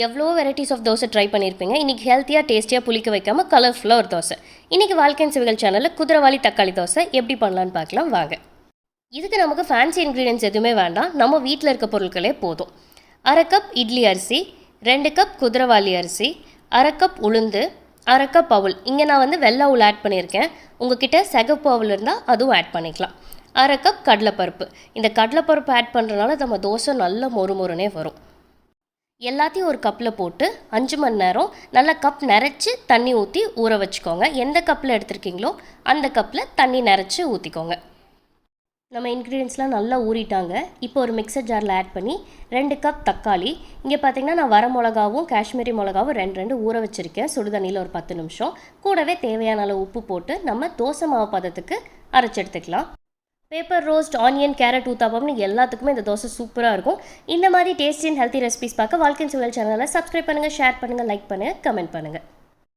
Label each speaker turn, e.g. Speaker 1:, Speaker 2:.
Speaker 1: எவ்வளோ varieties of dosa try பண்ணியிருப்பீங்க. இன்றைக்கி ஹெல்த்தியாக டேஸ்டியாக புளிக்க வைக்காமல் கலர்ஃபுல்லாக ஒரு தோசை. இன்றைக்கி வாழ்க்கையின் சுவைகள் சேனலில் குதிரைவாலி தக்காளி தோசை எப்படி பண்ணலான்னு பார்க்கலாம் வாங்க. இதுக்கு நமக்கு ஃபேன்சி இன்க்ரீடியன்ஸ் எதுவுமே வேண்டாம், நம்ம வீட்டில் இருக்க பொருட்களே போதும். 1/2 கப் இட்லி அரிசி, 2 கப் குதிரைவாலி அரிசி, 1/2 கப் உளுந்து, 1/2 கப் அவுல். இங்கே நான் வெள்ளை அவுல் ஆட் பண்ணியிருக்கேன். உங்ககிட்ட சிகப்பு அவுல் இருந்தால் அதுவும் ஆட் பண்ணிக்கலாம். 1/2 கப் கடலைப்பருப்பு. இந்த கடலைப்பருப்பு ஆட் பண்ணுறதுனால நம்ம தோசை நல்ல மொறுமொறுனே வரும். எல்லாத்தையும் ஒரு கப்பில் போட்டு 5 மணி நேரம் நல்லா கப் நிறச்சி தண்ணி ஊற்றி ஊற வச்சுக்கோங்க. எந்த கப்பில் எடுத்துருக்கீங்களோ அந்த கப்பில் தண்ணி நிறச்சி ஊற்றிக்கோங்க. நம்ம இன்க்ரீடியன்ஸ்லாம் நல்லா ஊறிட்டாங்க. இப்போ ஒரு மிக்சர் ஜாரில் ஆட் பண்ணி 2 கப் தக்காளி. இங்கே பார்த்தீங்கன்னா நான் வர மிளகாவும் காஷ்மீரி மிளகாவும் 2 ஊற வச்சுருக்கேன் சுடுதண்ணியில் ஒரு 10 நிமிஷம். கூடவே தேவையான அளவு உப்பு போட்டு நம்ம தோசை மாவு பதத்துக்கு அரைச்சி எடுத்துக்கலாம். பேப்பர் ரோஸ்ட், ஆனியன், கேரட் ஊத்தாப்பம்னு எல்லாத்துக்குமே இந்த தோசை சூப்பராக இருக்கும். இந்த மாதிரி டேஸ்டி அண்ட் ஹெல்த்தி ரெசிபிஸ் பார்க்க வாழ்க்கையின் சுவைகள் சேனலை சப்ஸ்கிரைப் பண்ணுங்கள், ஷேர் பண்ணுங்கள், லைக் பண்ணுங்கள், கமெண்ட் பண்ணுங்கள்.